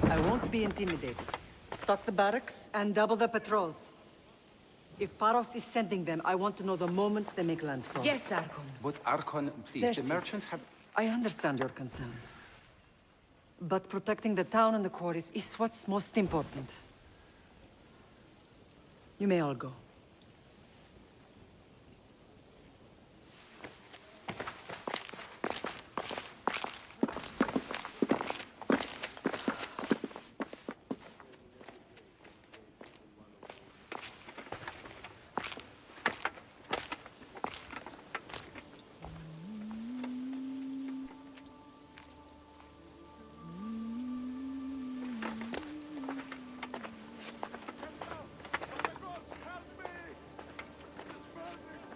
I won't be intimidated. Stock the barracks and double the patrols. If Paros is sending them, I want to know the moment they make landfall. Yes, Archon. But Archon, please, the merchants have... I understand your concerns. But protecting the town and the quarries is what's most important. You may all go.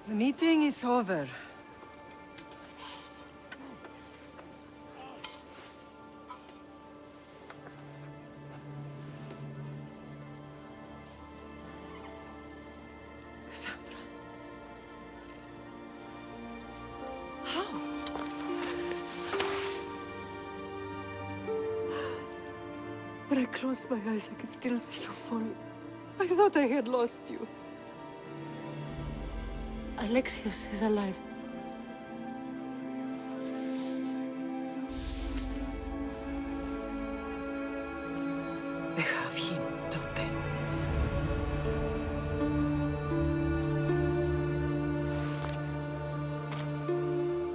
The meeting is over. Cassandra. How? When I closed my eyes, I could still see you fall. I thought I had lost you. Alexios is alive. They have him, don't they?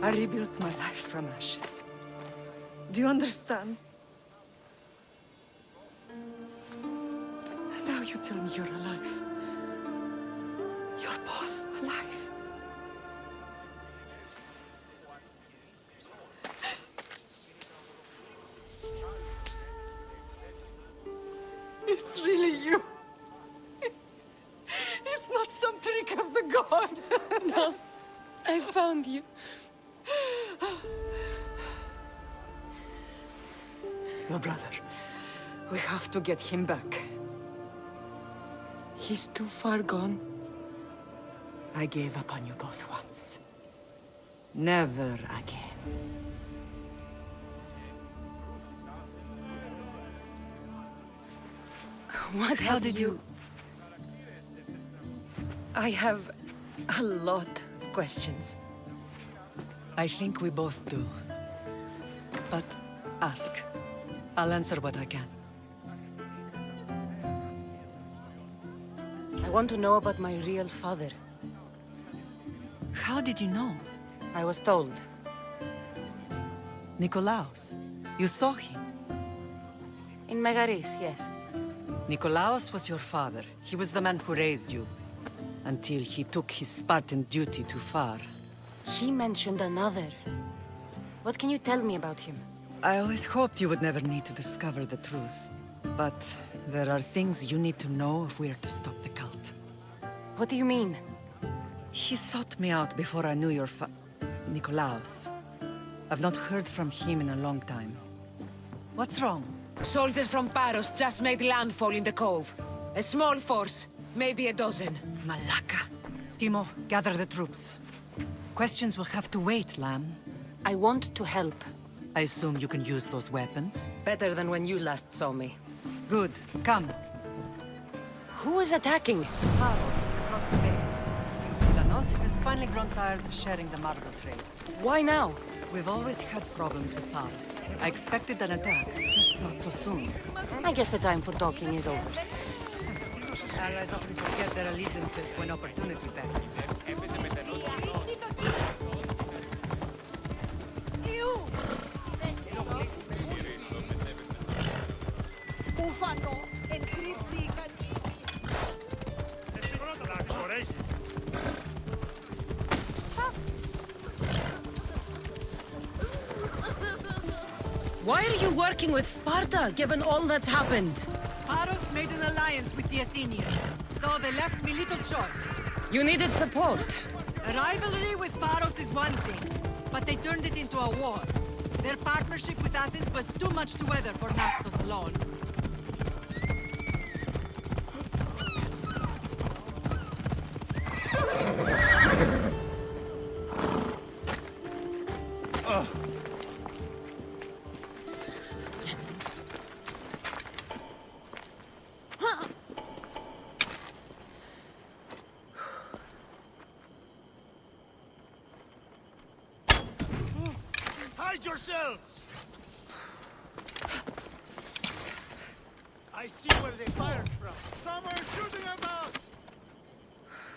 I rebuilt my life from ashes. Do you understand? And now you tell me you're alive. You're both alive. It's really you. It's not some trick of the gods. No, I found you. Your brother. We have to get him back. He's too far gone. I gave up on you both once. Never again. What How did you... I have a lot of questions. I think we both do. But ask. I'll answer what I can. I want to know about my real father. How did you know? I was told. Nikolaos. You saw him. In Megaris, yes. Nikolaos was your father. He was the man who raised you. Until he took his Spartan duty too far. He mentioned another. What can you tell me about him? I always hoped you would never need to discover the truth. But there are things you need to know if we are to stop the cult. What do you mean? He sought me out before I knew your Nikolaos. I've not heard from him in a long time. What's wrong? Soldiers from Parus just made landfall in the cove. A small force, maybe a dozen. Malaka. Timo, gather the troops. Questions will have to wait, Lamb. I want to help. I assume you can use those weapons? Better than when you last saw me. Good. Come. Who is attacking? Paros, across the bay. Seems Silanos has finally grown tired of sharing the marble trade. Why now? We've always had problems with Paros. I expected an attack, just not so soon. I guess the time for talking is over. Allies often forget their allegiances when opportunity beckons. Why are you working with Sparta, given all that's happened? Paros made an alliance with the Athenians, so they left me little choice. You needed support. A rivalry with Paros is one thing, but they turned it into a war. Their partnership with Athens was too much to weather for Naxos alone. Hide yourselves! I see where they fired from. Someone's shooting at us!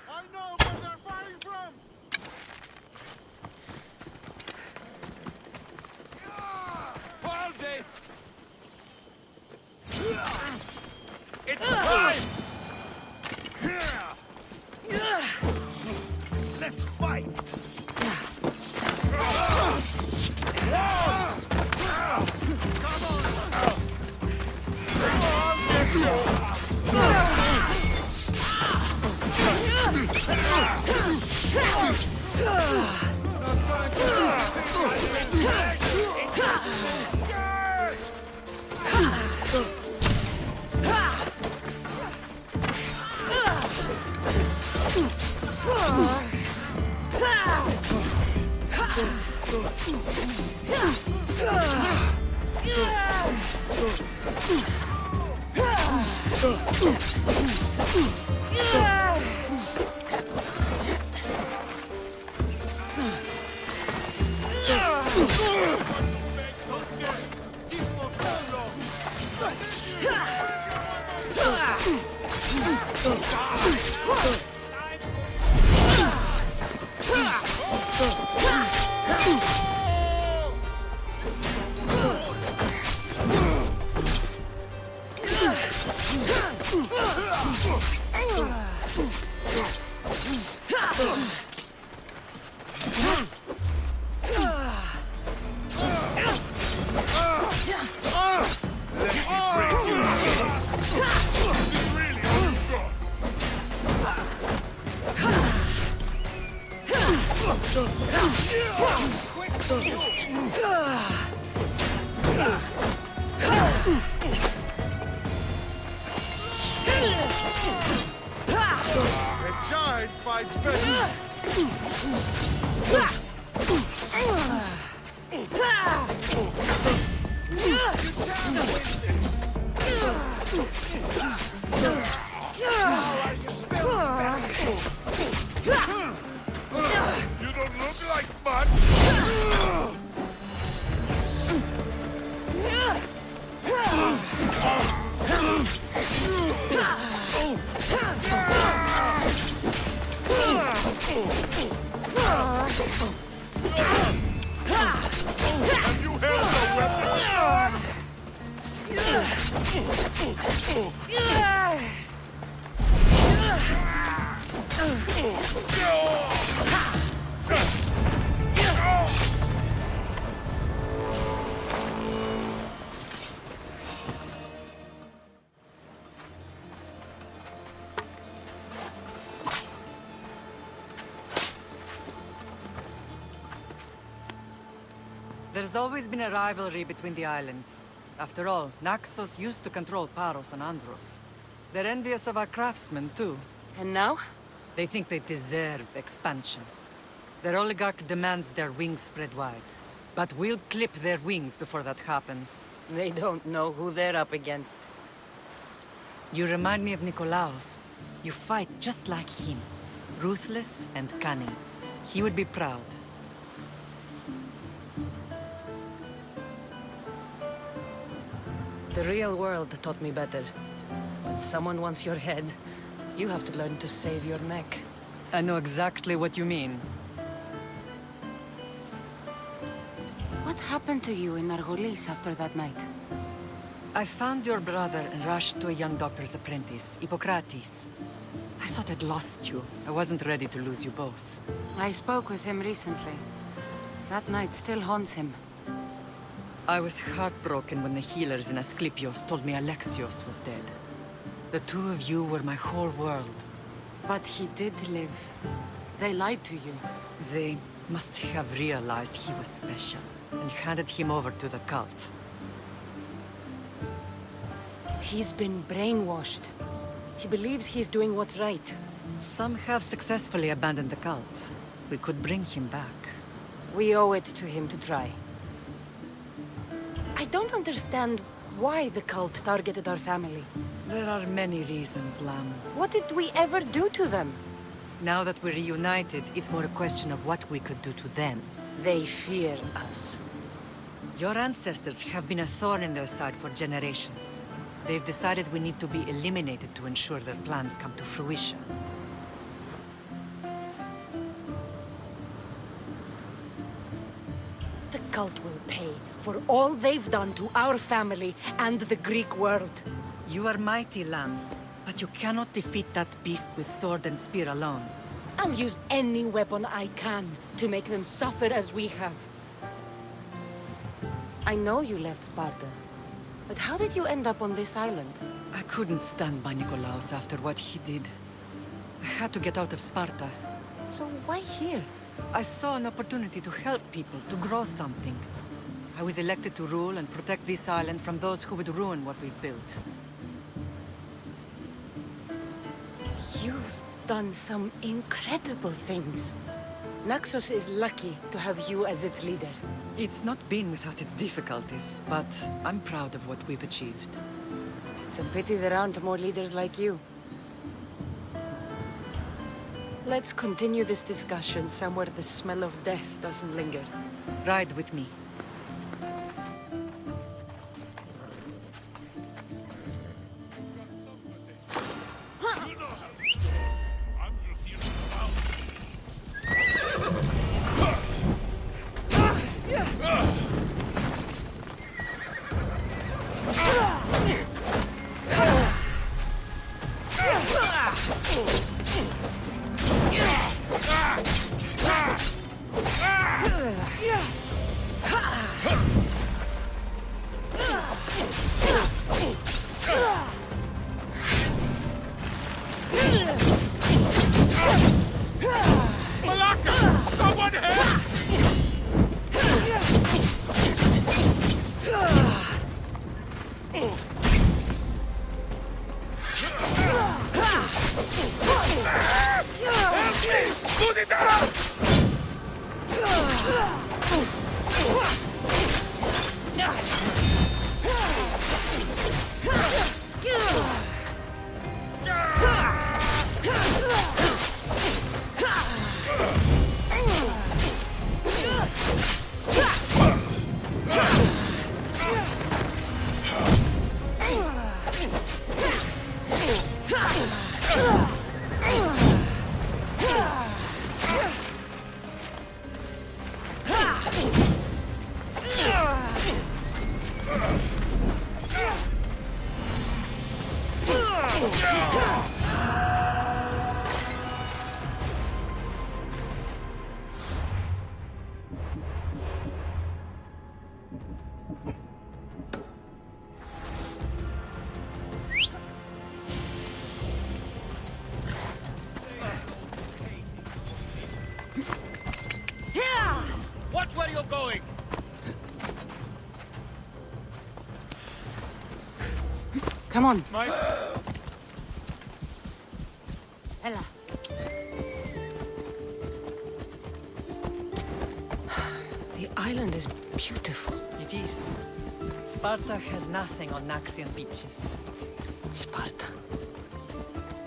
I know where they're firing from! Hold it! It's time! Let's fight! A giant fights better. You don't look like much. Have you held a weapon? There's always been a rivalry between the islands. After all, Naxos used to control Paros and Andros. They're envious of our craftsmen, too. And now? They think they deserve expansion. Their oligarch demands their wings spread wide. But we'll clip their wings before that happens. They don't know who they're up against. You remind me of Nikolaos. You fight just like him. Ruthless and cunning. He would be proud. The real world taught me better. When someone wants your head, you have to learn to save your neck. I know exactly what you mean. What happened to you in Argolis after that night? I found your brother and rushed to a young doctor's apprentice, Hippocrates. I thought I'd lost you. I wasn't ready to lose you both. I spoke with him recently. That night still haunts him. I was heartbroken when the healers in Asclepios told me Alexios was dead. The two of you were my whole world. But he did live. They lied to you. They must have realized he was special and handed him over to the cult. He's been brainwashed. He believes he's doing what's right. Some have successfully abandoned the cult. We could bring him back. We owe it to him to try. I don't understand why the cult targeted our family. There are many reasons, Lam. What did we ever do to them? Now that we're reunited, it's more a question of what we could do to them. They fear us. Your ancestors have been a thorn in their side for generations. They've decided we need to be eliminated to ensure their plans come to fruition. The cult will pay for all they've done to our family and the Greek world. You are mighty, Lamb, but you cannot defeat that beast with sword and spear alone. I'll use any weapon I can to make them suffer as we have. I know you left Sparta, but how did you end up on this island? I couldn't stand by Nikolaos after what he did. I had to get out of Sparta. So why here? I saw an opportunity to help people, to grow something. I was elected to rule and protect this island from those who would ruin what we've built. You've done some incredible things. Naxos is lucky to have you as its leader. It's not been without its difficulties, but I'm proud of what we've achieved. It's a pity there aren't more leaders like you. Let's continue this discussion somewhere the smell of death doesn't linger. Ride with me. Watch where you're going! Come on. Ella. The island is beautiful. It is. Sparta has nothing on Naxian beaches. Sparta.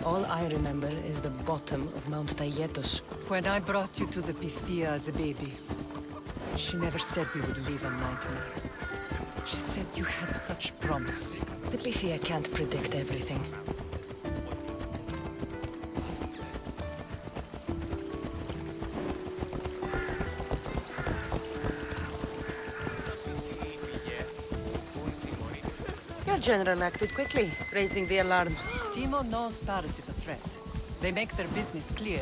All I remember is the bottom of Mount Taygetos. When I brought you to the Pythia as a baby, she never said we would live a nightmare. She said you had such promise. The Pythia can't predict everything. Your general acted quickly, raising the alarm. Timo knows Paris is a threat. They make their business clear.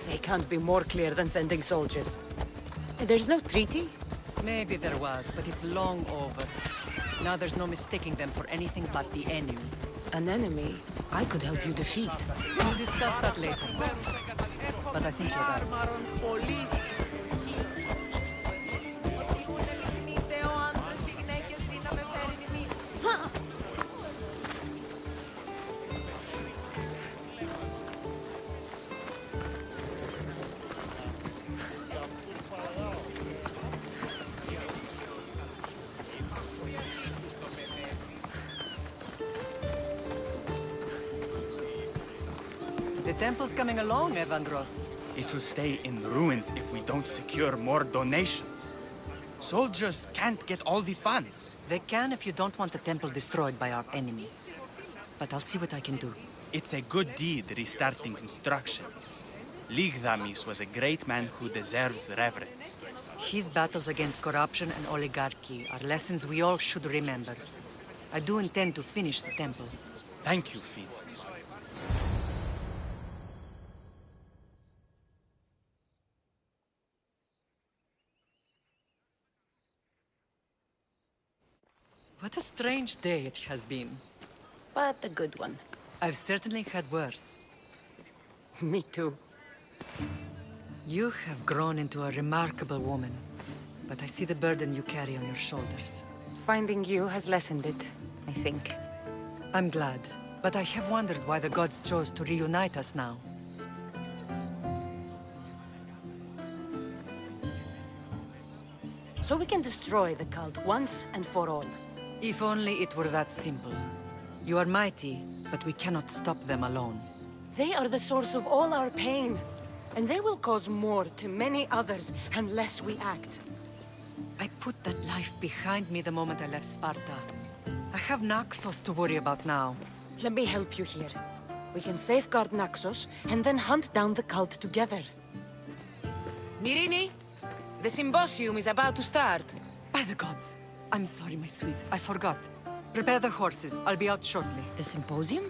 They can't be more clear than sending soldiers. There's no treaty? Maybe there was, but it's long over. Now there's no mistaking them for anything but the enemy. An enemy I could help you defeat. We'll discuss that later. But I think you're right. The temple's coming along, Evandros. It will stay in ruins if we don't secure more donations. Soldiers can't get all the funds. They can if you don't want the temple destroyed by our enemy. But I'll see what I can do. It's a good deed restarting construction. Ligdamis was a great man who deserves reverence. His battles against corruption and oligarchy are lessons we all should remember. I do intend to finish the temple. Thank you, Felix. What a strange day it has been. But a good one. I've certainly had worse. Me too. You have grown into a remarkable woman, but I see the burden you carry on your shoulders. Finding you has lessened it, I think. I'm glad, but I have wondered why the gods chose to reunite us now. So we can destroy the cult once and for all. If only it were that simple. You are mighty, but we cannot stop them alone. They are the source of all our pain, and they will cause more to many others unless we act. I put that life behind me the moment I left Sparta. I have Naxos to worry about now. Let me help you here. We can safeguard Naxos and then hunt down the cult together. Myrrine, the symposium is about to start. By the gods! I'm sorry, my sweet. I forgot. Prepare the horses. I'll be out shortly. A symposium?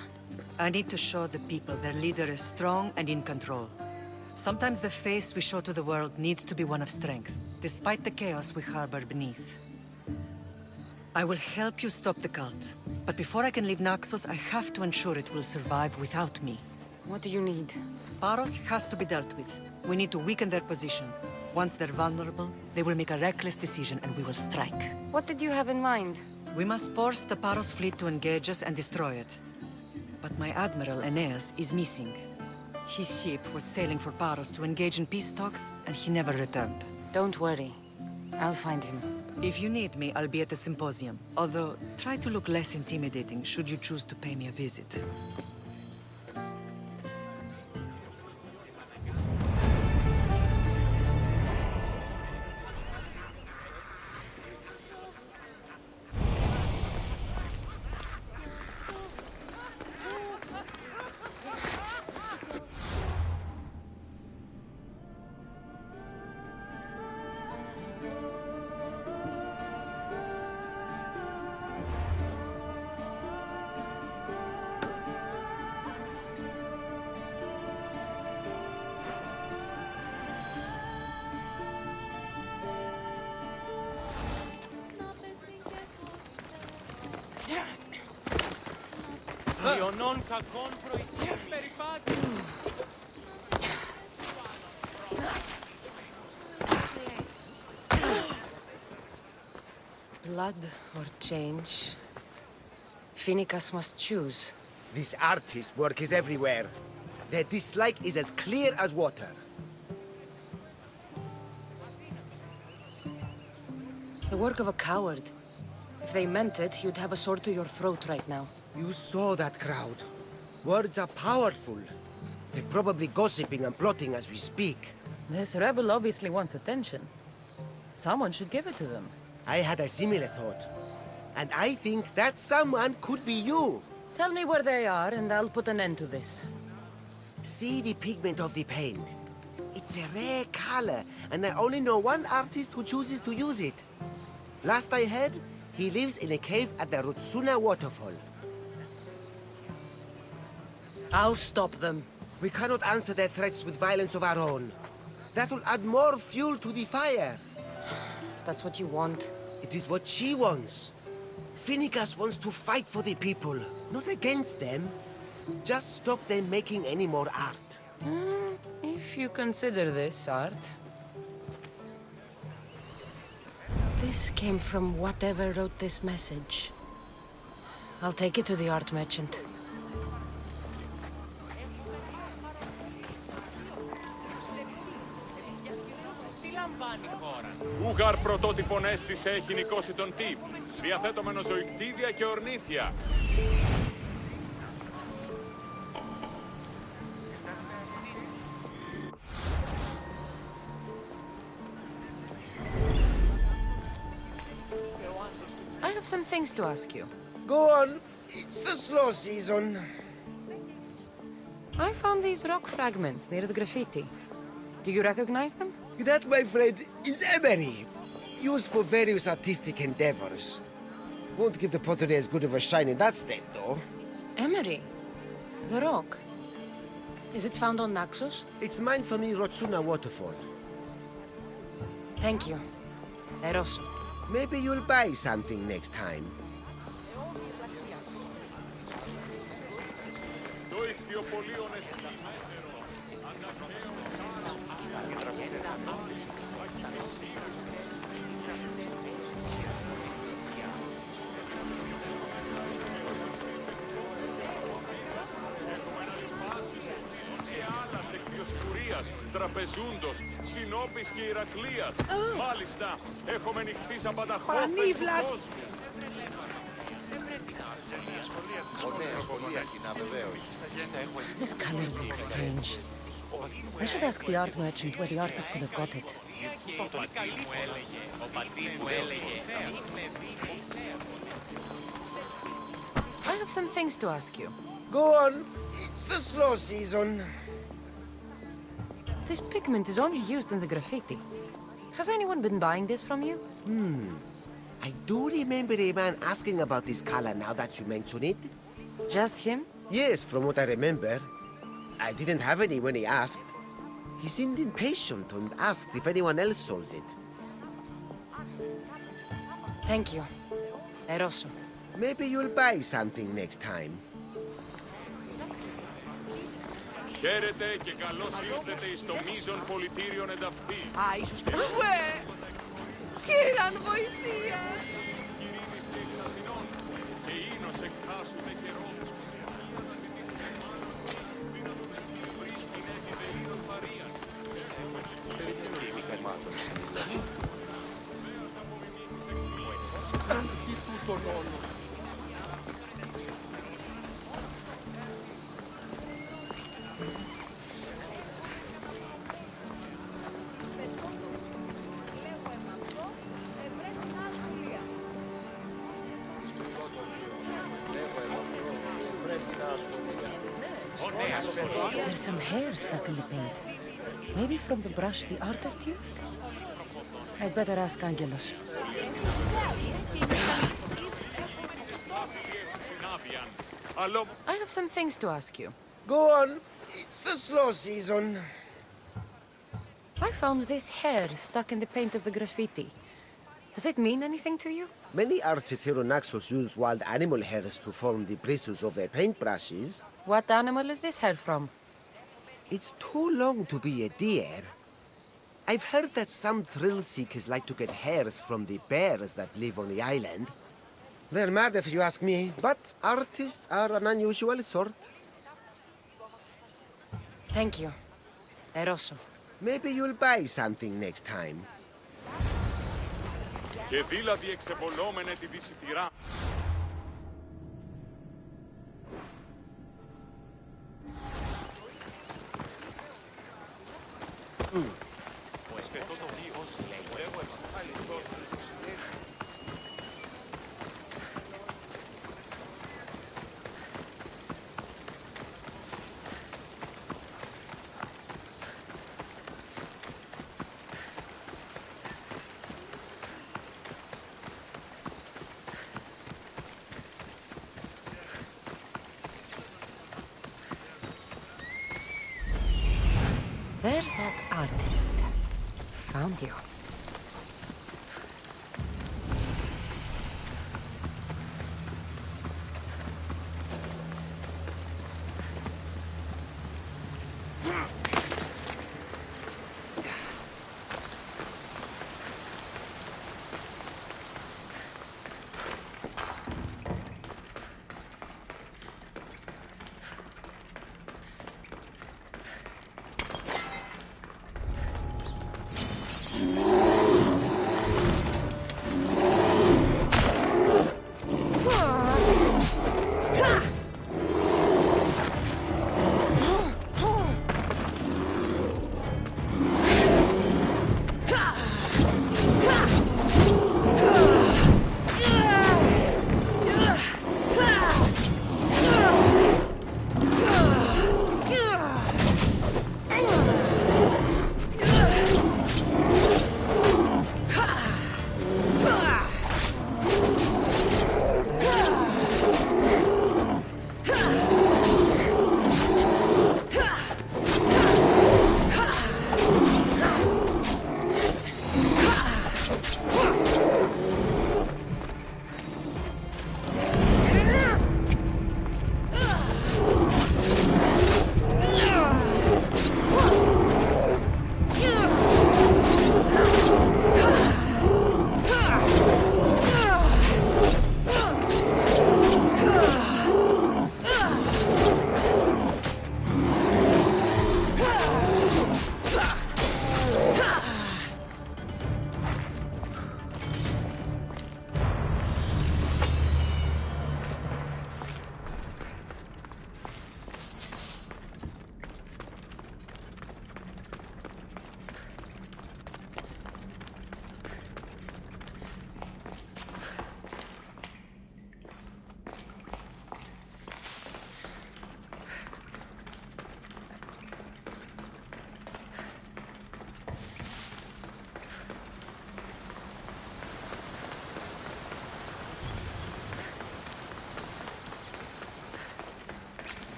I need to show the people their leader is strong and in control. Sometimes the face we show to the world needs to be one of strength, despite the chaos we harbor beneath. I will help you stop the cult, but before I can leave Naxos, I have to ensure it will survive without me. What do you need? Paros has to be dealt with. We need to weaken their position. Once they're vulnerable, they will make a reckless decision and we will strike. What did you have in mind? We must force the Paros fleet to engage us and destroy it. But my admiral, Aeneas, is missing. His ship was sailing for Paros to engage in peace talks, and he never returned. Don't worry. I'll find him. If you need me, I'll be at the symposium. Although, try to look less intimidating should you choose to pay me a visit. Blood or change? Finicus must choose. This artist's work is everywhere. Their dislike is as clear as water. The work of a coward. If they meant it, you'd have a sword to your throat right now. You saw that crowd. Words are powerful. They're probably gossiping and plotting as we speak. This rebel obviously wants attention. Someone should give it to them. I had a similar thought. And I think that someone could be you. Tell me where they are, and I'll put an end to this. See the pigment of the paint. It's a rare color, and I only know one artist who chooses to use it. Last I heard, he lives in a cave at the Rutsuna waterfall. I'll stop them. We cannot answer their threats with violence of our own. That will add more fuel to the fire. If that's what you want. It is what she wants. Finicus wants to fight for the people, not against them. Just stop them making any more art. If you consider this art. This came from whatever wrote this message. I'll take it to the art merchant. Ούγαρ πρωτότυπον αίσθηση έχει νικώσει τον τύπ. Διαθέτωμενο ζωικτίδια και ορνήθια. have some things to ask you. Go on. It's the slow season. I found these rock fragments near the graffiti. Do you recognize them? That, my friend, is emery. Used for various artistic endeavors. Won't give the pottery as good of a shine in that state, though. Emery? The rock? Is it found on Naxos? It's mined from the Rotsuna waterfall. Thank you. Eros. Maybe you'll buy something next time. Το ηχθιοπολείο εστιασμένο. Τραπεζούντος, Συνόπης και Ηρακλείας. Μάλιστα, έχουμε νυχτείς απανταχώμενοι του κόσμου. This color looks strange. I should ask the art merchant where the artist could have got it. I have some things to ask you. Go on. It's the slow season. This pigment is only used in the graffiti. Has anyone been buying this from you? I do remember a man asking about this color now that you mention it. Just him? Yes, from what I remember. I didn't have any when he asked. He seemed impatient and asked if anyone else sold it. Thank you. Eroso. Maybe you'll buy something next time. Χαίρετε και καλώς ήρθετε εις το μείζον πολιτήριον ενταφή. Ουε! Κύραν βοηθεία! Κυρίμης και εξ Αθηνών, και ίνος εκχάσουτε καιρόν. Δύνατον εσύ βρίσκειν έχει τελείων Μαρίας. Βέας απομιμήσεις εκκλήσεις. Τι τούτον όλο. There's some hair stuck in the paint. Maybe from the brush the artist used? I'd better ask Angelos. I have some things to ask you. Go on. It's the slow season. I found this hair stuck in the paint of the graffiti. Does it mean anything to you? Many artists here on Naxos use wild animal hairs to form the bristles of their paintbrushes. What animal is this hair from? It's too long to be a deer. I've heard that some thrill seekers like to get hairs from the bears that live on the island. They're mad if you ask me, but artists are an unusual sort. Thank you. Eroso. Maybe you'll buy something next time. Και δήλατη εξεβολόμενε τη δυσιτηρά. There's that artist. Found you.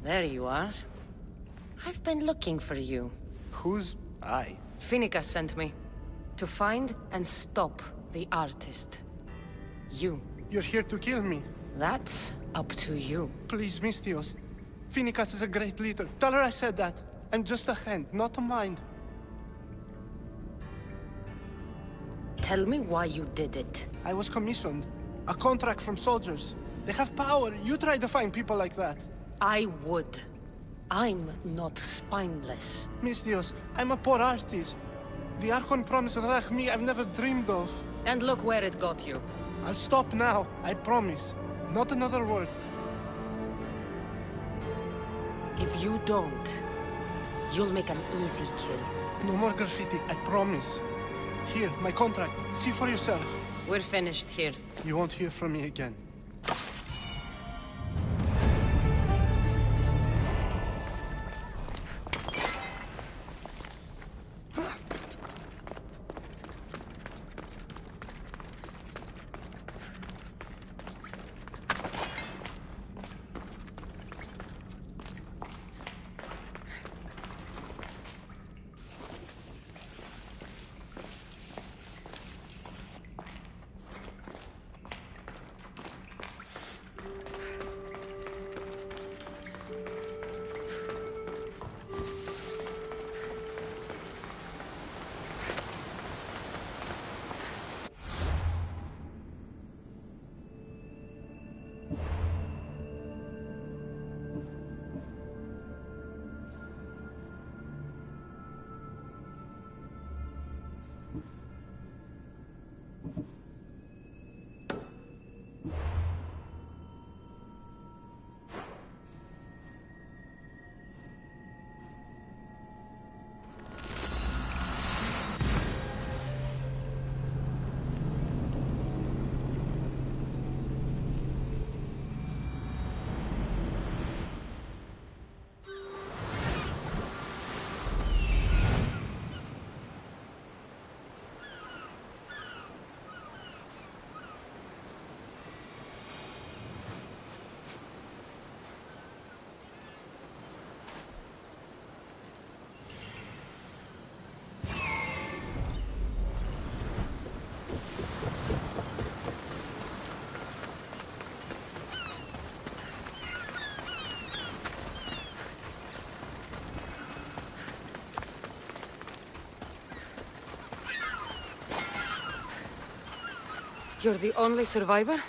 There you are. I've been looking for you. Who's I? Finica sent me. To find and stop the artist. You. You're here to kill me. That's up to you. Please, Mistios. Finicas is a great leader. Tell her I said that. I'm just a hand, not a mind. Tell me why you did it. I was commissioned. A contract from soldiers. They have power. You try to find people like that. I would. I'm not spineless. Mistios, I'm a poor artist. The Archon promised Rachmi I've never dreamed of. And look where it got you. I'll stop now, I promise. Not another word. If you don't, you'll make an easy kill. No more graffiti, I promise. Here, my contract. See for yourself. We're finished here. You won't hear from me again. You're the only survivor?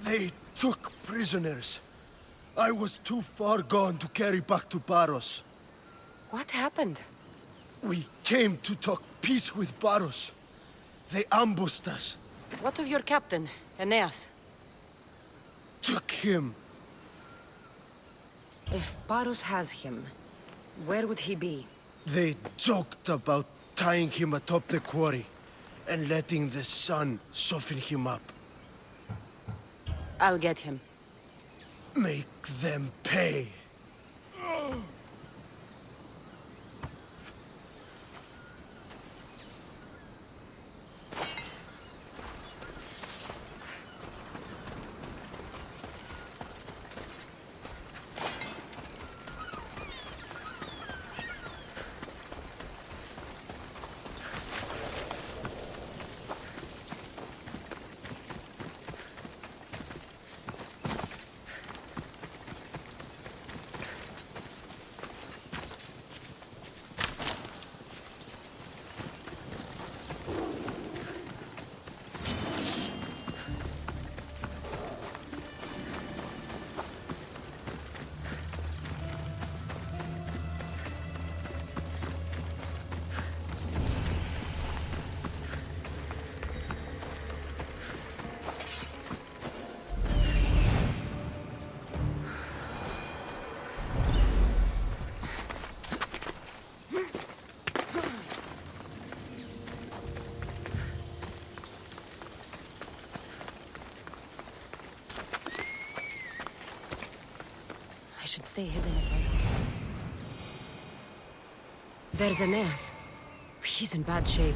They took prisoners. I was too far gone to carry back to Paros. What happened? We came to talk peace with Paros. They ambushed us. What of your captain, Aeneas? Took him. If Parus has him, where would he be? They joked about tying him atop the quarry and letting the sun soften him up. I'll get him. Make them pay. I should stay hidden if I... There's Aeneas. He's in bad shape.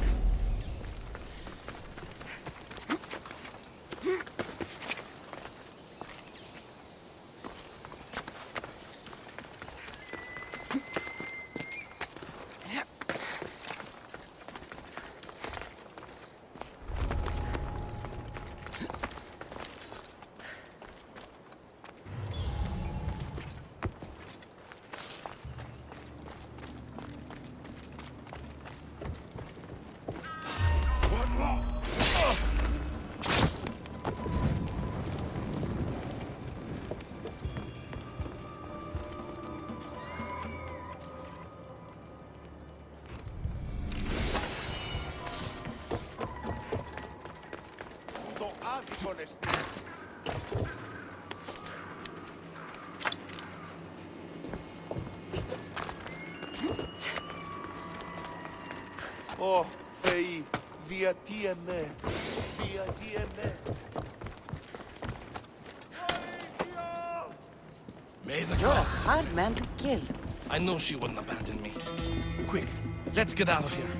άδικον εστί. Ω, Θεοί, διατί εμέ, διατί εμέ. May the You're a gods. hard man to kill. I knew she wouldn't abandon me. Quick, let's get out of here.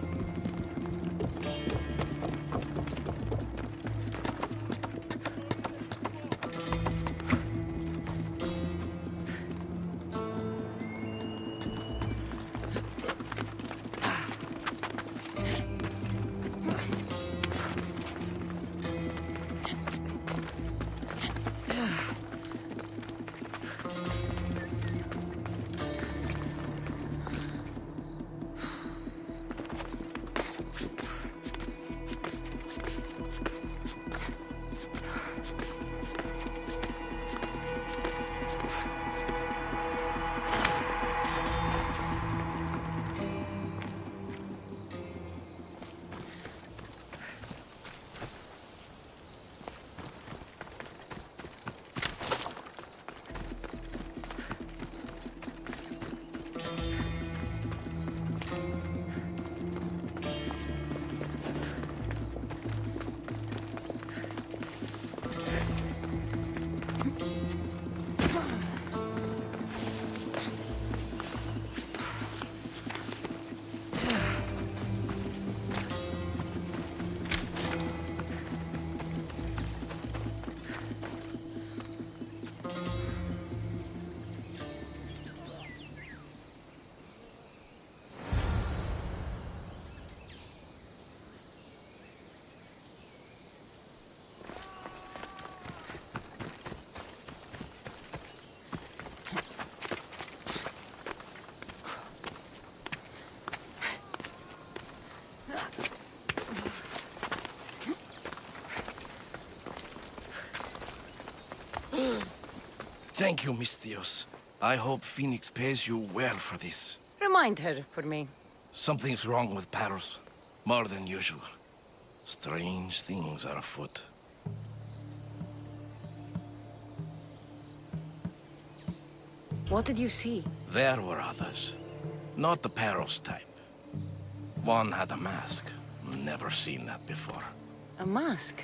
Thank you, Miss Theos. I hope Phoenix pays you well for this. Remind her for me. Something's wrong with Parus. More than usual. Strange things are afoot. What did you see? There were others. Not the Parus type. One had a mask. Never seen that before. A mask?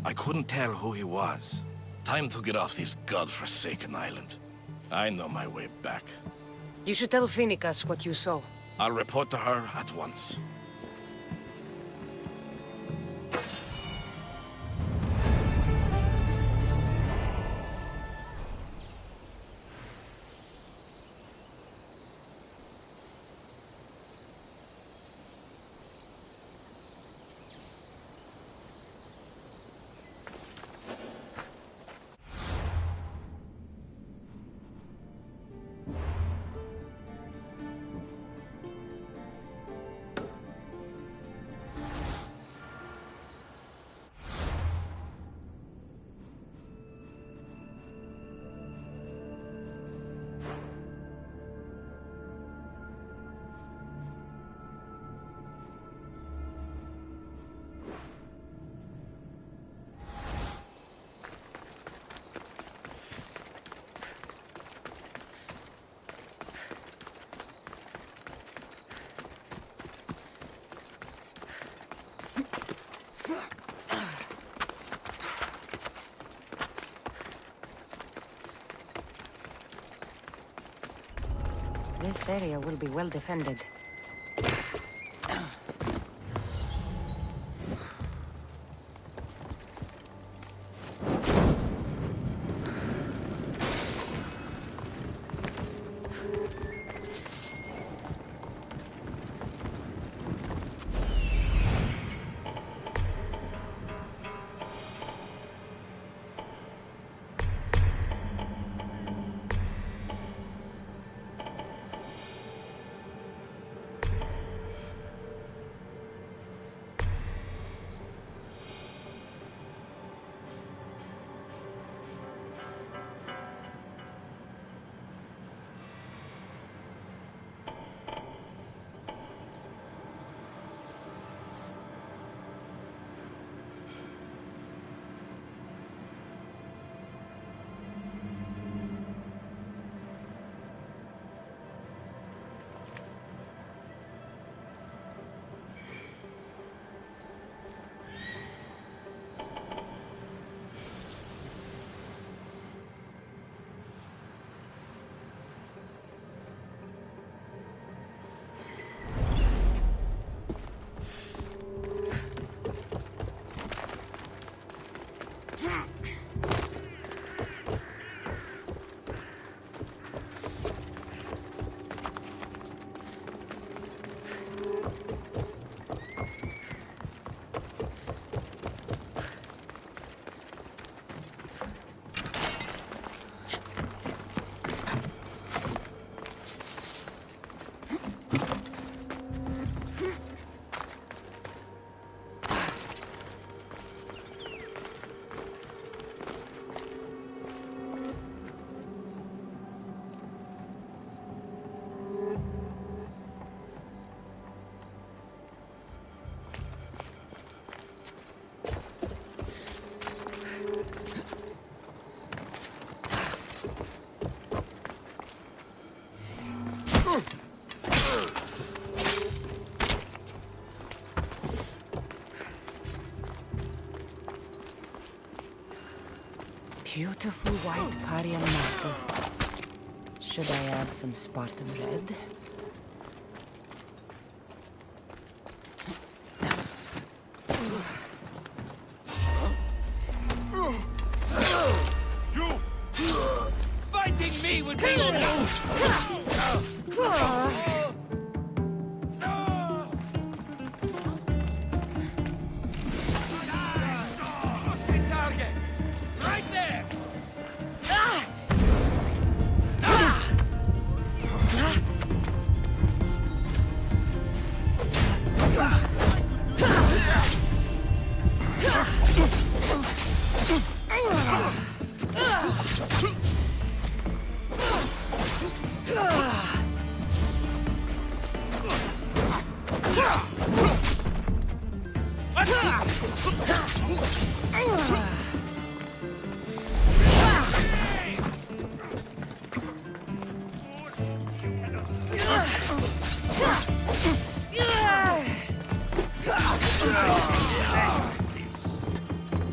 I couldn't tell who he was. Time to get off this godforsaken island. I know my way back. You should tell Phoenix what you saw. I'll report to her at once. This area will be well defended. Beautiful white Parian marble. Should I add some Spartan red? Fighting me would be your target! Right there!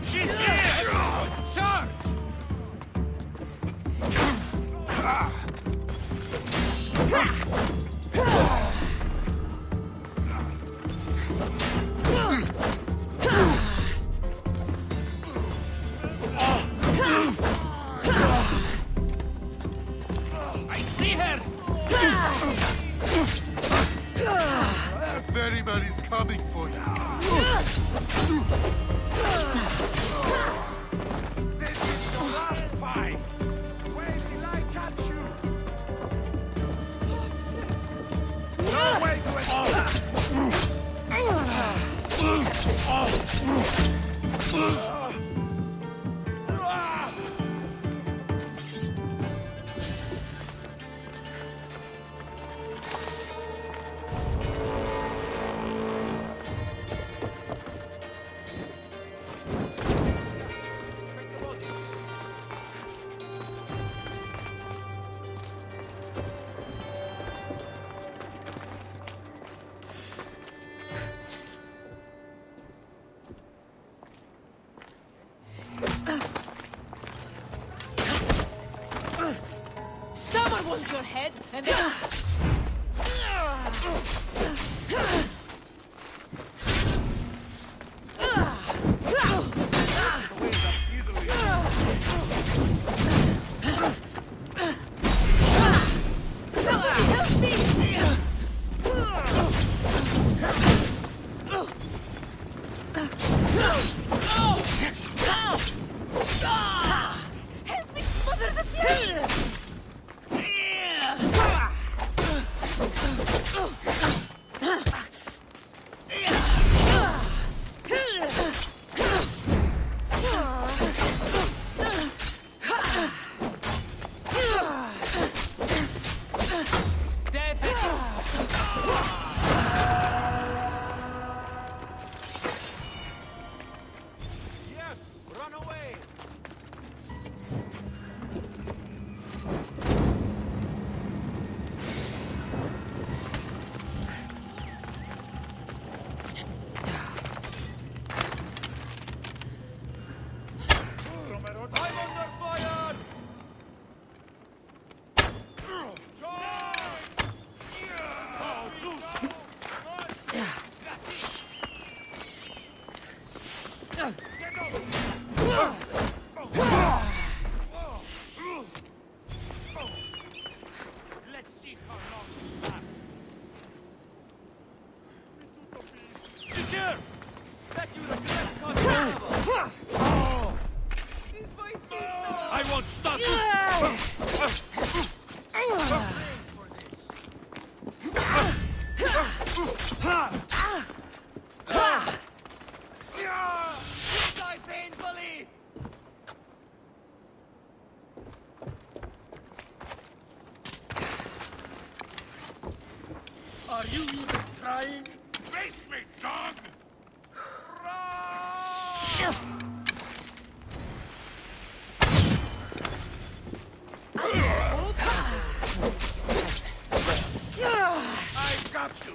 She's here! Charge! I see her! The ferryman is coming for you. This is your last fight! Wait till I catch you! No way to Someone wants your head, and then... Somebody help me! Help me smother the flames! run away! I'm under fire! Oh, Zeus! Let's see how long you last. She's here! Bet you regret I won't stop you! Die painfully! Are you even trying? Face me, dog! I got you!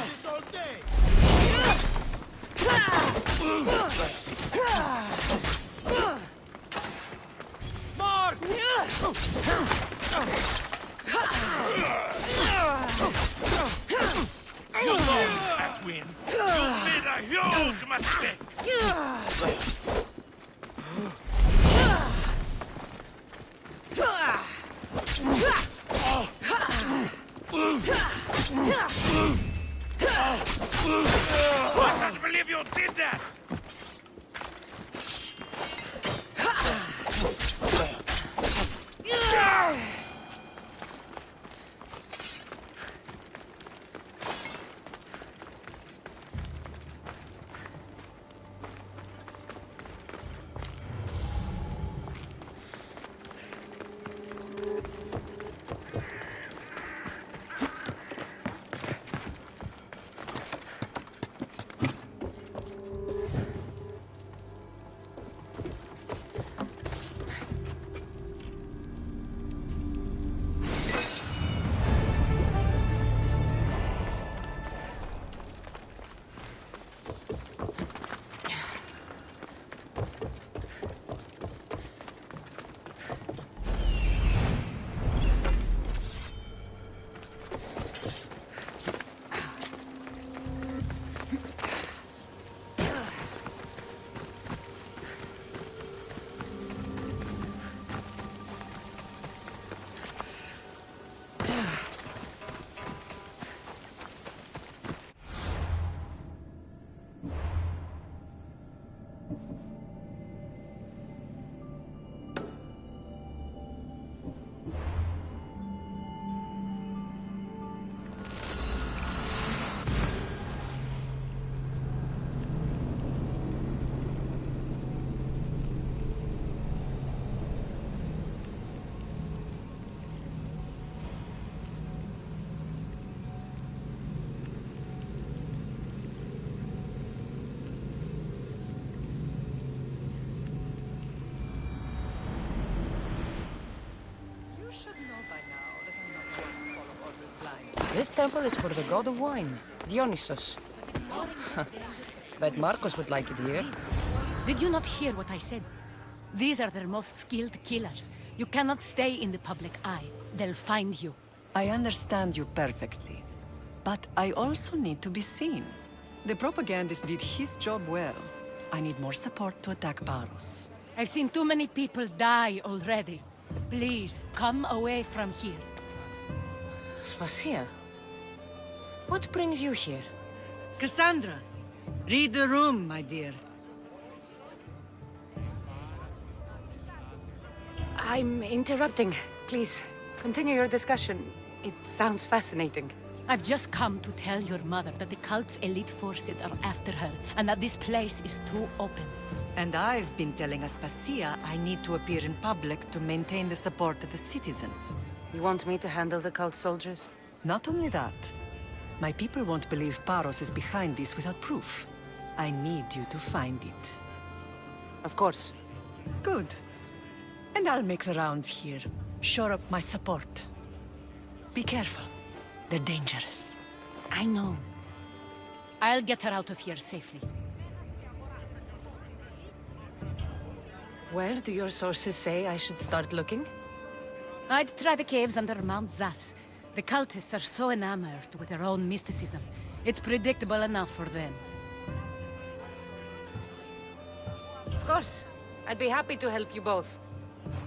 This all day. Mark! You lost that win. You made a huge mistake. I can't believe you did that! This temple is for the god of wine, Dionysos. Bet Marcos would like it here. Did you not hear what I said? These are their most skilled killers. You cannot stay in the public eye. They'll find you. I understand you perfectly. But I also need to be seen. The propagandist did his job well. I need more support to attack Parus. I've seen too many people die already. Please, come away from here. Spacia, what brings you here? Cassandra, read the room, my dear. I'm interrupting. Please, continue your discussion. It sounds fascinating. I've just come to tell your mother that the cult's elite forces are after her, and that this place is too open. And I've been telling Aspasia I need to appear in public to maintain the support of the citizens. You want me to handle the cult soldiers? Not only that, my people won't believe Parus is behind this without proof. I need you to find it. Of course. Good. And I'll make the rounds here. Shore up my support. Be careful. They're dangerous. I know. I'll get her out of here safely. Where do your sources say I should start looking? I'd try the caves under Mount Zas. The cultists are so enamored with their own mysticism. It's predictable enough for them. Of course. I'd be happy to help you both.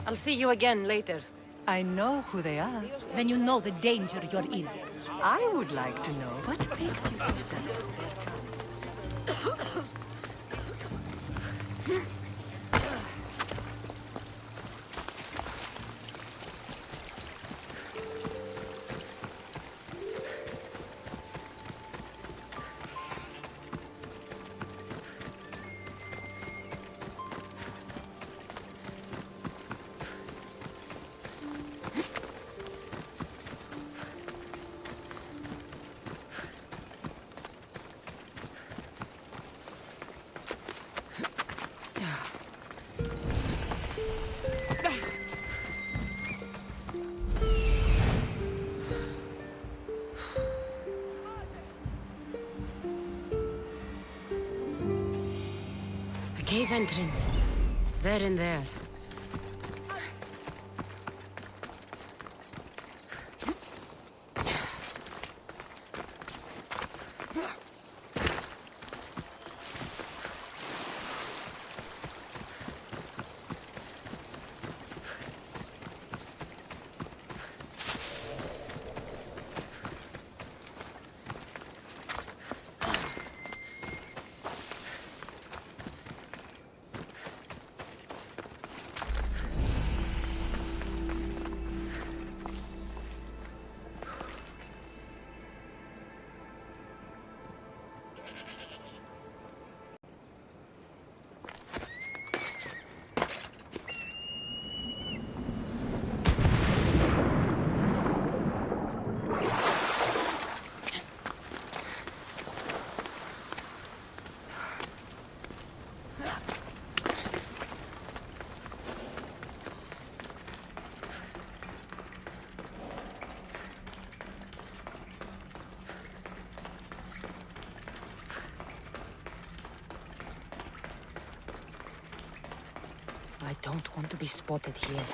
I'll see you again later. I know who they are. Then you know the danger you're in. I would like to know what makes you so sad. cave entrance. They're in there. I don't want to be spotted here.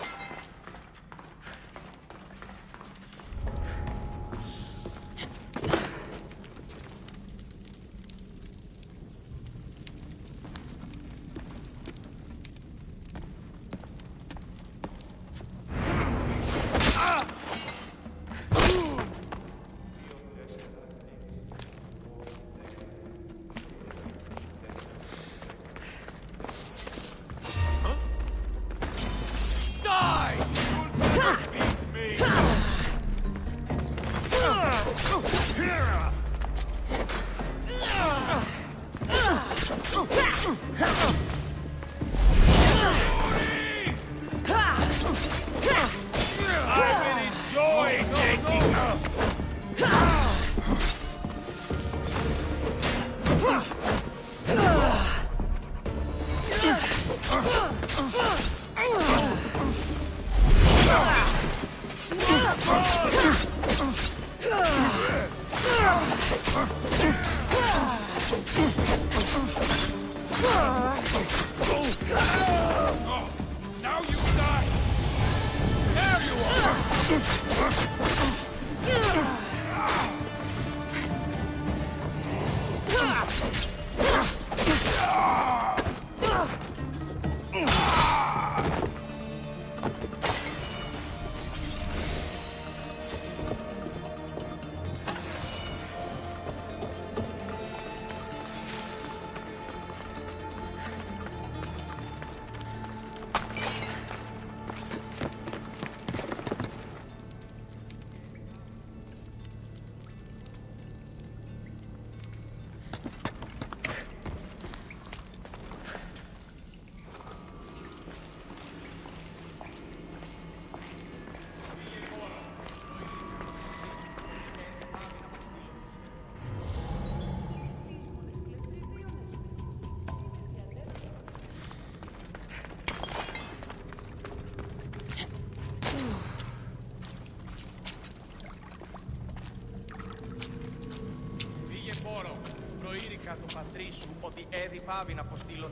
Προείρικα τον πατρί σου ότι έδι πάβει να αποστείλω.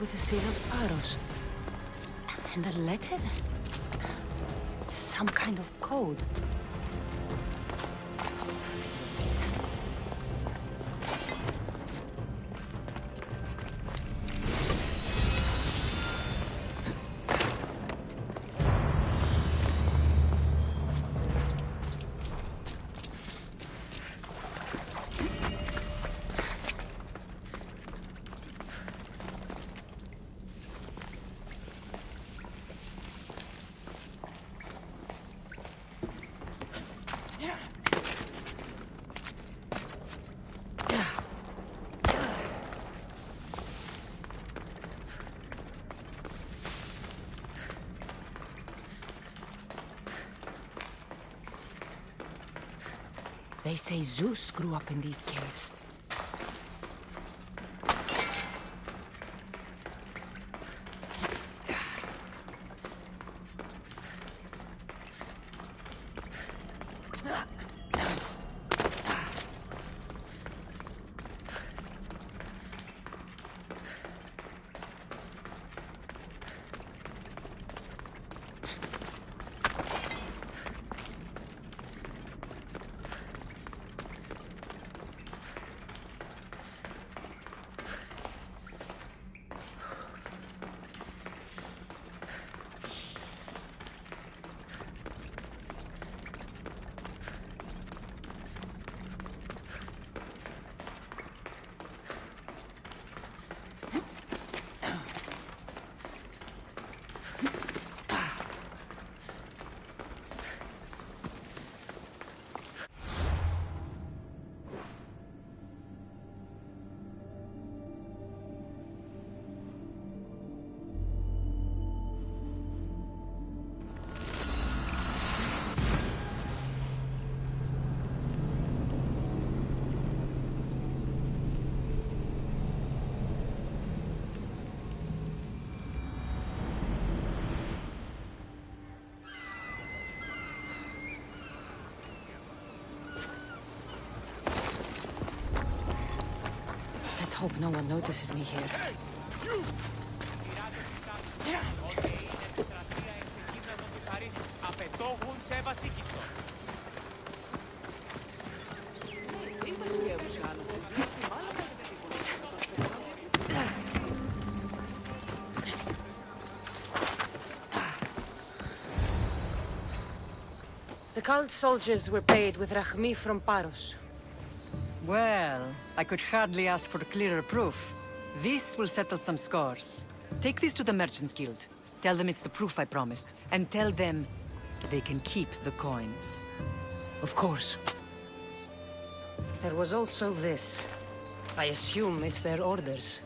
With a seal of parus. And a letter? Some kind of code. They say Zeus grew up in these caves. Let's hope no one notices me here. The cult soldiers were paid with Rachmi from Parus. Well, I could hardly ask for clearer proof. This will settle some scores. Take this to the Merchants Guild. Tell them it's the proof I promised. And tell them they can keep the coins. Of course. There was also this. I assume it's their orders.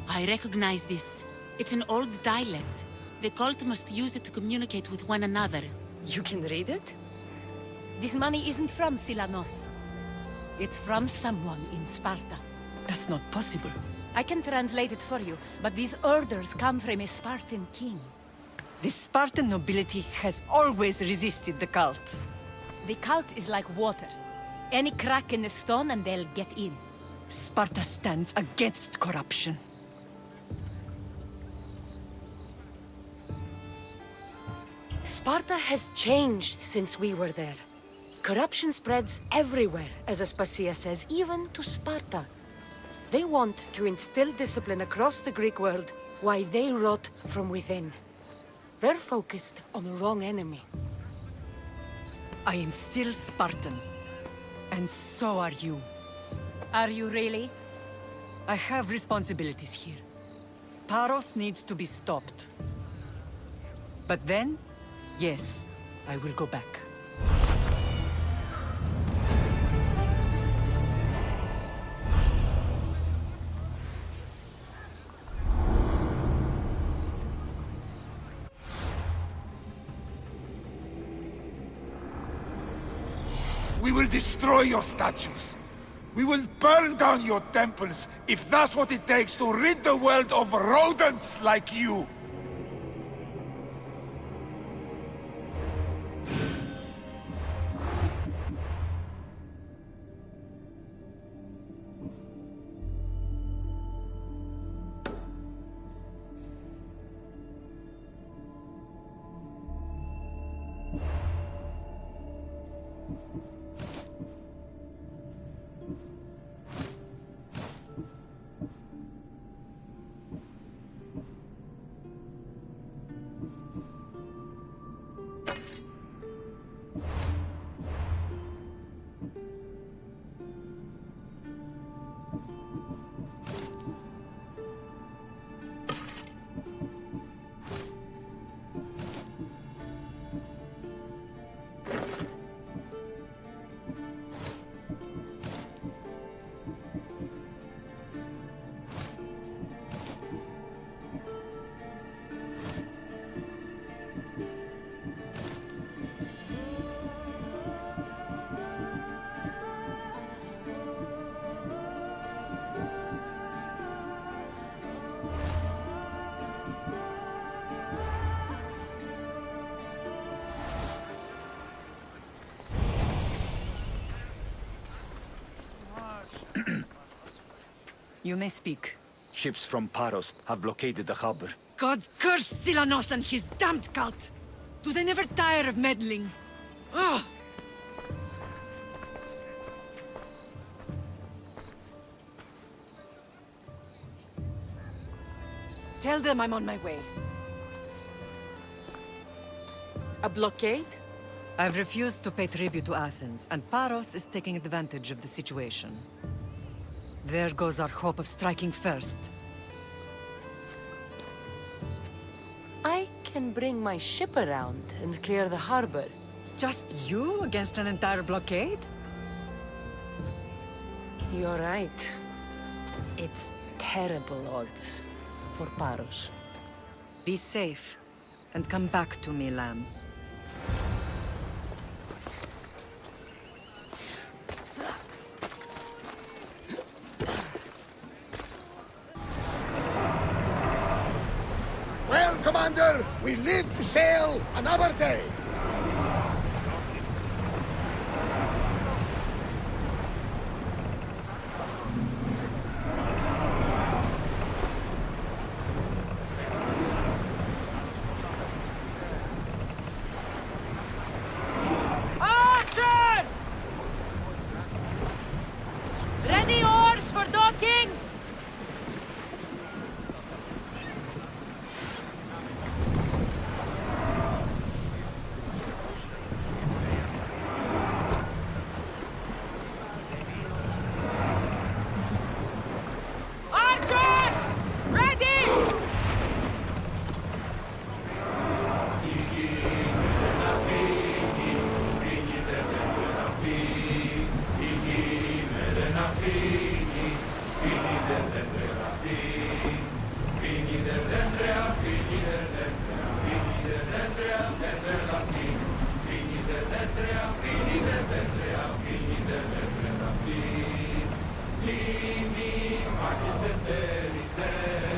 I recognize this. It's an old dialect. The cult must use it to communicate with one another. You can read it? This money isn't from Silanos. It's from someone in Sparta. That's not possible. I can translate it for you, but these orders come from a Spartan king. The Spartan nobility has always resisted the cult. The cult is like water. Any crack in the stone and they'll get in. Sparta stands against corruption. Sparta has changed since we were there. Corruption spreads everywhere, as Aspasia says, even to Sparta. They want to instill discipline across the Greek world, while they rot from within. They're focused on the wrong enemy. I am still Spartan. And so are you. Are you really? I have responsibilities here. Paros needs to be stopped. But then, yes, I will go back. We will destroy your statues. We will burn down your temples if that's what it takes to rid the world of rodents like you. You may speak. Ships from Paros have blockaded the harbor. God curse Silanos and his damned cult! Do they never tire of meddling? Ugh! Tell them I'm on my way. A blockade? I've refused to pay tribute to Athens, and Paros is taking advantage of the situation. There goes our hope of striking first. I can bring my ship around and clear the harbor. Just you against an entire blockade? You're right. It's terrible odds for Paros. Be safe, and come back to me, lamb. Well, Commander, we live to sail another day. Archers! Ready oars for docking? Archers! Ready!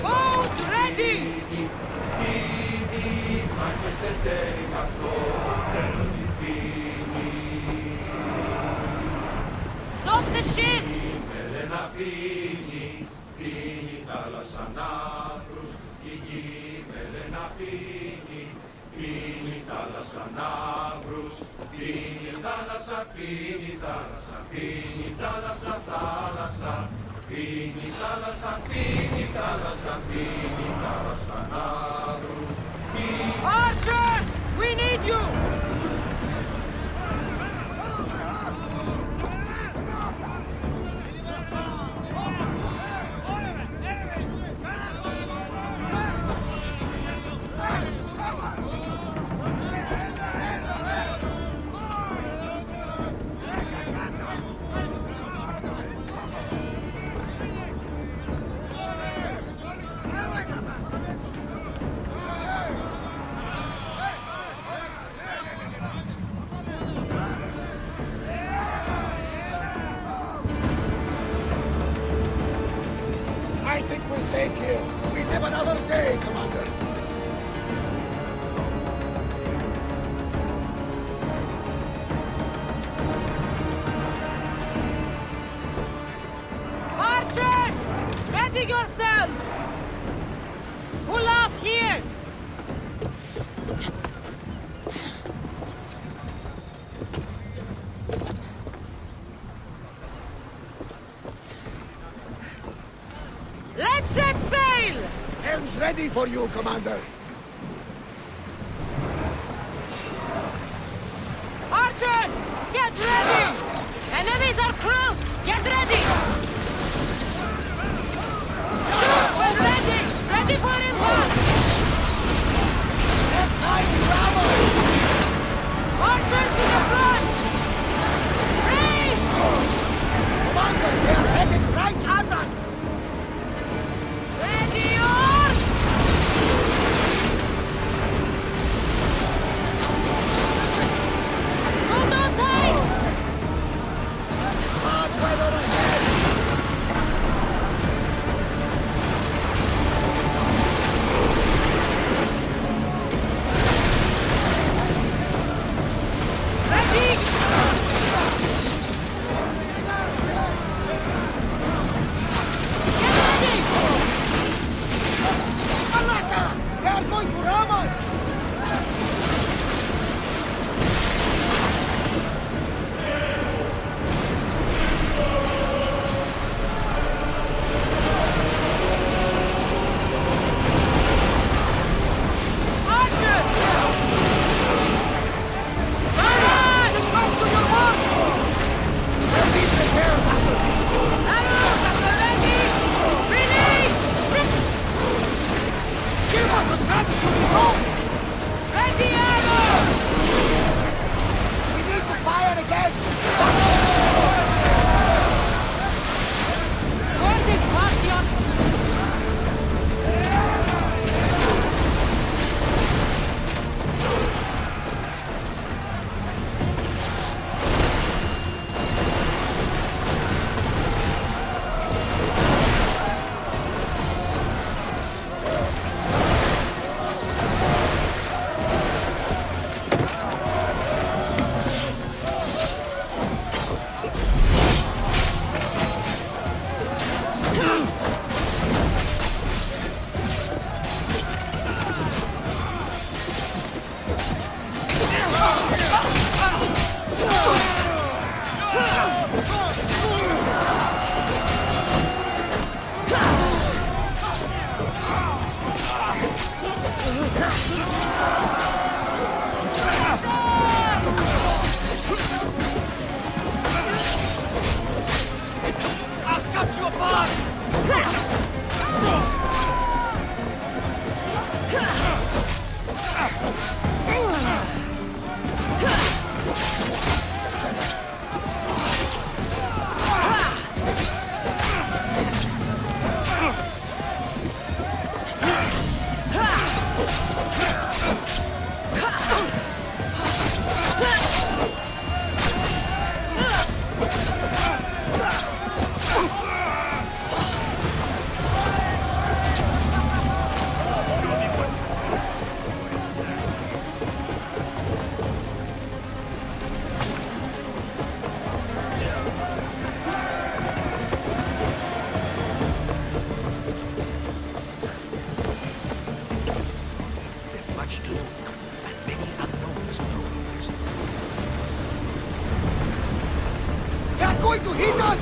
Bows ready! Dock the ship! Archers! We need you! I think we're safe here. We live another day, Commander. Archers! Ready yourselves! Pull up here! Let's set sail! Helm's ready for you, Commander. Archers! Get ready! Enemies are close! Get ready! We're ready! Ready for impact! Archers to the front! Race! Commander, they're heading right at us! Ready yours! going to hit us!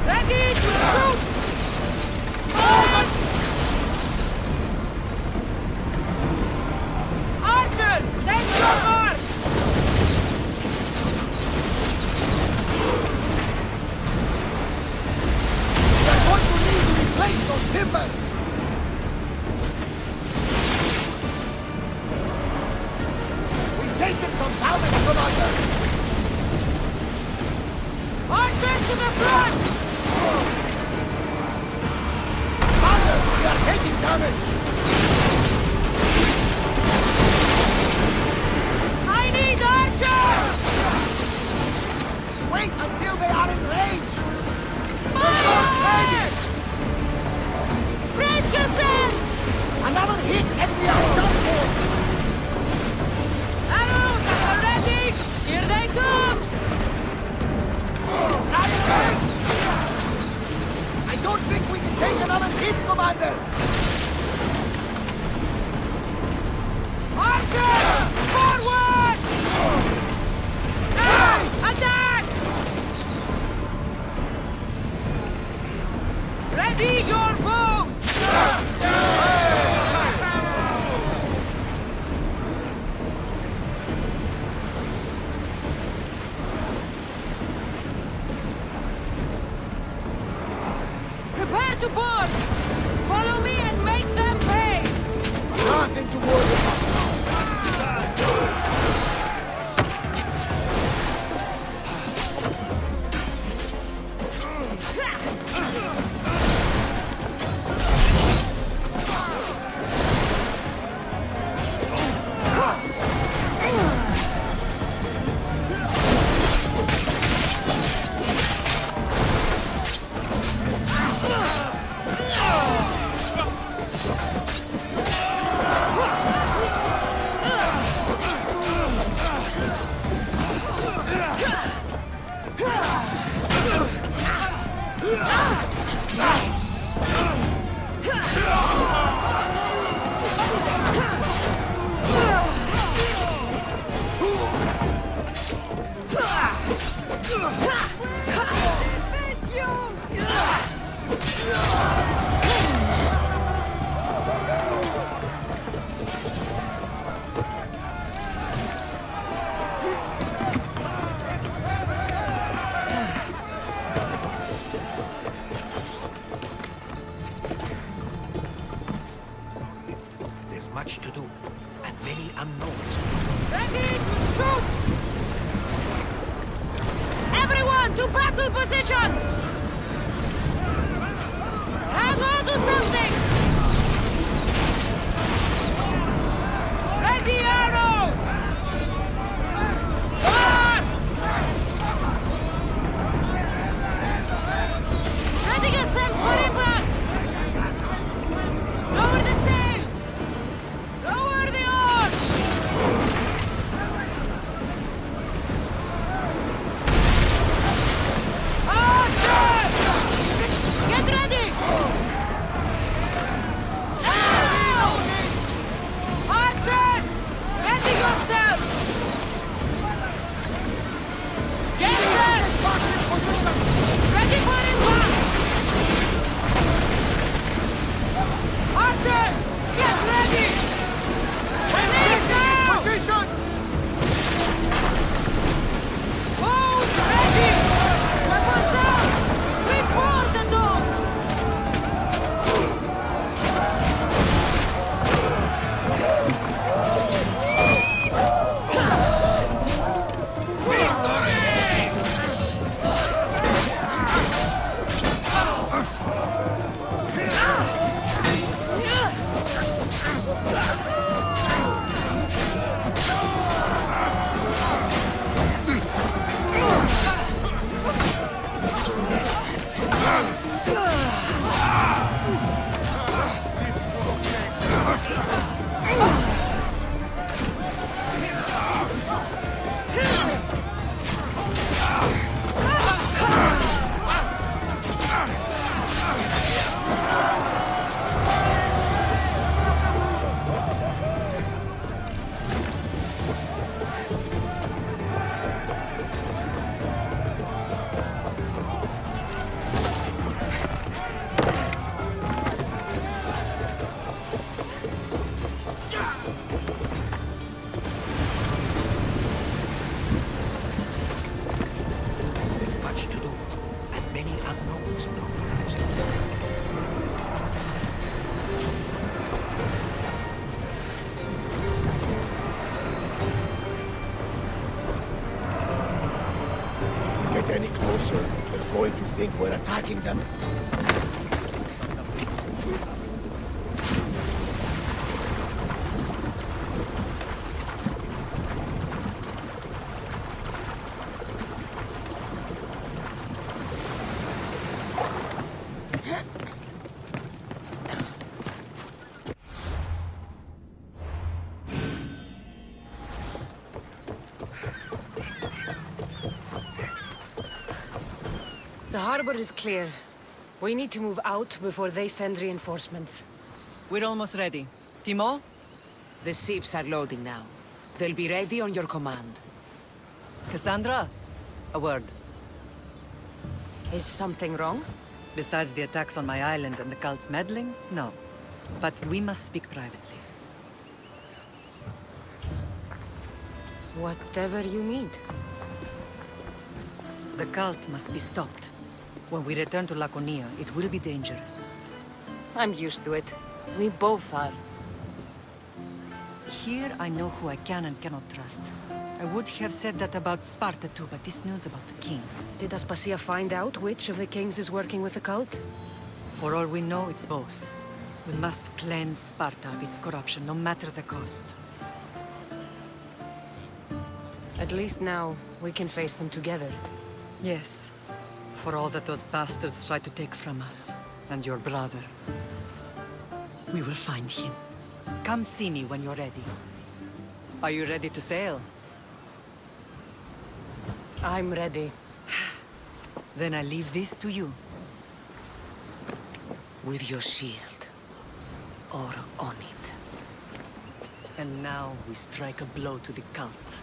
Ready to shoot! Archers, take your marks! We're going to need to replace those timbers! We've taken some damage, Commander! Archers to the front! Commander, we are taking damage! I need archers! Wait until they are in range! Fire! Brace yourselves! Another hit and we are done for! Arrows are ready! Here they come! I don't think we can take another hit, Commander! Archers! Forward! Now! Attack! Ready your bows! Prepare to board! Follow me and make them pay! Nothing to worry about! There's much to do, and many unknowns. Ready to shoot! Everyone to battle positions! Hang on to something! Ready arrows! On! Ready yourselves for impact! Lower the sail! Lower the oars! Archers! Get ready! We're attacking them. The harbor is clear. We need to move out before they send reinforcements. We're almost ready. Timo? The ships are loading now. They'll be ready on your command. Cassandra? A word. Is something wrong? Besides the attacks on my island and the cult's meddling? No. But we must speak privately. Whatever you need. The cult must be stopped. When we return to Laconia, it will be dangerous. I'm used to it. We both are. Here I know who I can and cannot trust. I would have said that about Sparta too, but this news about the king... Did Aspasia find out which of the kings is working with the cult? For all we know, it's both. We must cleanse Sparta of its corruption, no matter the cost. At least now, we can face them together. Yes. For all that those bastards tried to take from us, and your brother. We will find him. Come see me when you're ready. Are you ready to sail? I'm ready. Then I leave this to you. With your shield. Or on it. And now we strike a blow to the cult.